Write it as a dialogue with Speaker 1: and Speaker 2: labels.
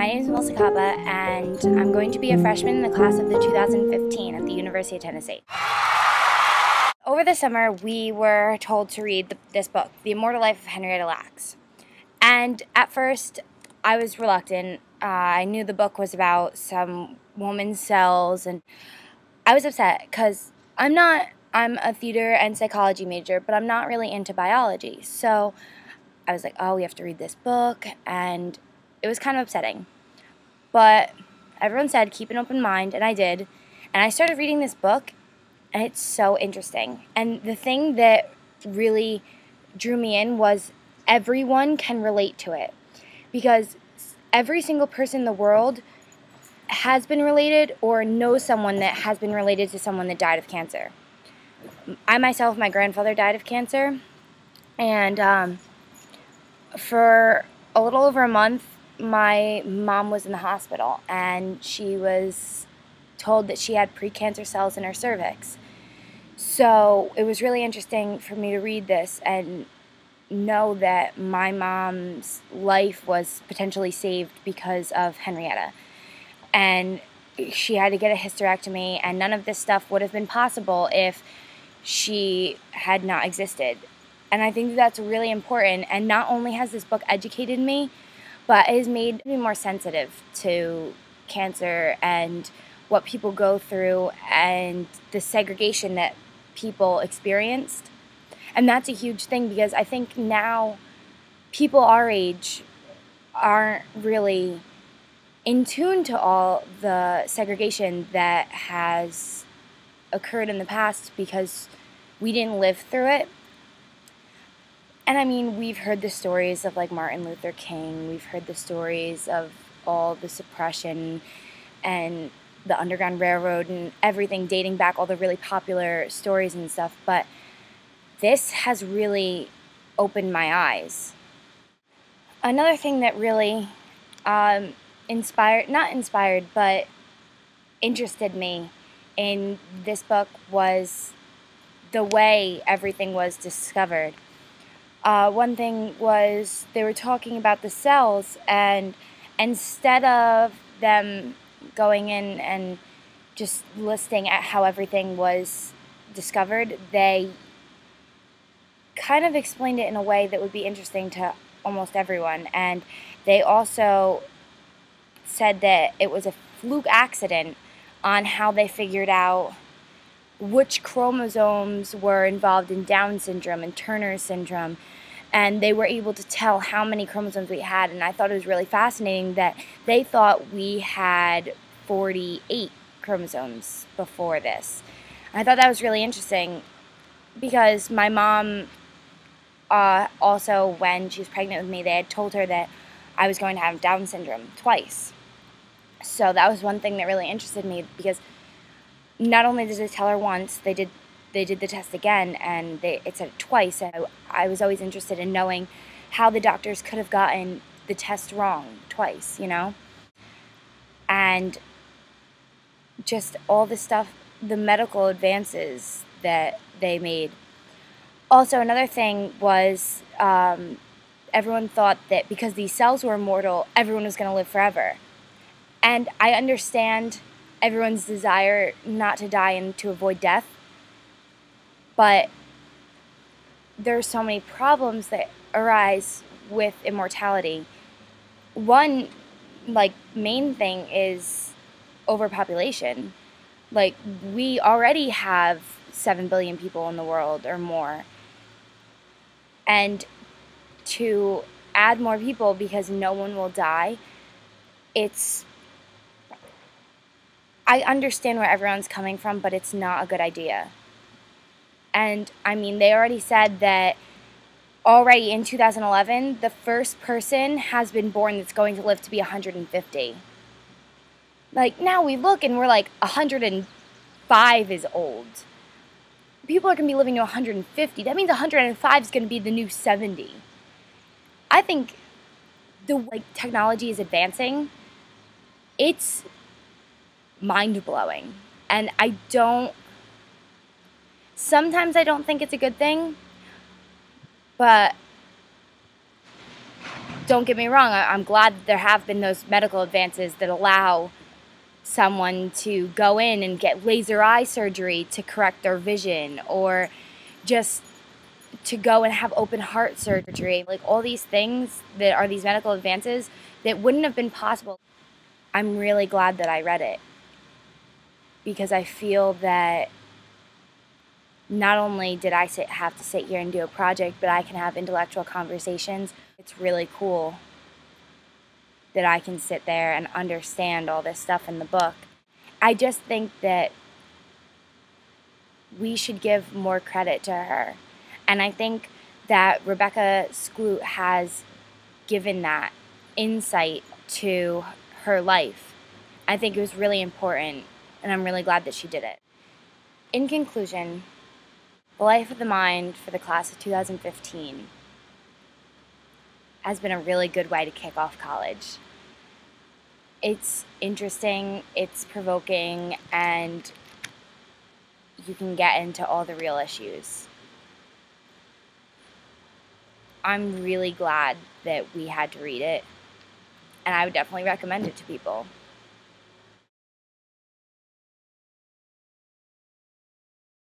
Speaker 1: My name is Jules, and I'm going to be a freshman in the class of the 2015 at the University of Tennessee. Over the summer, we were told to read this book, The Immortal Life of Henrietta. And at first, I was reluctant. I knew the book was about some woman's cells, and I was upset because I'm a theater and psychology major, but I'm not really into biology. So I was like, oh, we have to read this book, and it was kind of upsetting. But everyone said, keep an open mind, and I did. And I started reading this book, and it's so interesting. And the thing that really drew me in was everyone can relate to it. Because every single person in the world has been related or knows someone that has been related to someone that died of cancer. I myself, my grandfather died of cancer. And for a little over a month, my mom was in the hospital, and she was told that she had precancer cells in her cervix. So it was really interesting for me to read this and know that my mom's life was potentially saved because of Henrietta. And she had to get a hysterectomy, and none of this stuff would have been possible if she had not existed. And I think that's really important, and not only has this book educated me, but it has made me more sensitive to cancer and what people go through and the segregation that people experienced. And that's a huge thing, because I think now people our age aren't really in tune to all the segregation that has occurred in the past because we didn't live through it. And I mean, we've heard the stories of like Martin Luther King, we've heard the stories of all the suppression and the Underground Railroad and everything dating back, all the really popular stories and stuff, but this has really opened my eyes. Another thing that really not inspired, but interested me in this book was the way everything was discovered. One thing was they were talking about the cells, and instead of them going in and just listing at how everything was discovered, they kind of explained it in a way that would be interesting to almost everyone. And they also said that it was a fluke accident on how they figured out which chromosomes were involved in Down syndrome and Turner syndrome, and they were able to tell how many chromosomes we had. And I thought it was really fascinating that they thought we had 48 chromosomes before this. I thought that was really interesting because my mom also, when she was pregnant with me, they had told her that I was going to have Down syndrome twice. So that was one thing that really interested me, because not only did they tell her once, they did the test again, and it said it twice. And I was always interested in knowing how the doctors could have gotten the test wrong twice, you know? And just all the stuff, the medical advances that they made. Also, another thing was everyone thought that because these cells were immortal, everyone was going to live forever. And I understand everyone's desire not to die and to avoid death, but there's so many problems that arise with immortality. One, main thing is overpopulation. We already have 7 billion people in the world or more. And to add more people because no one will die, I understand where everyone's coming from, but it's not a good idea. And I mean, they already said that already in 2011, the first person has been born that's going to live to be 150. Now we look and we're 105 is old. People are going to be living to 150. That means 105 is going to be the new 70. I think the way technology is advancing, it's mind-blowing. And sometimes I don't think it's a good thing, but don't get me wrong, I'm glad that there have been those medical advances that allow someone to go in and get laser eye surgery to correct their vision, or just to go and have open heart surgery. Like, all these things that are these medical advances that wouldn't have been possible. I'm really glad that I read it, because I feel that not only did I have to sit here and do a project, but I can have intellectual conversations. It's really cool that I can sit there and understand all this stuff in the book. I just think that we should give more credit to her. And I think that Rebecca Skloot has given that insight to her life. I think it was really important, and I'm really glad that she did it. In conclusion, The Life of the Mind for the class of 2015 has been a really good way to kick off college. It's interesting, it's provoking, and you can get into all the real issues. I'm really glad that we had to read it, and I would definitely recommend it to people.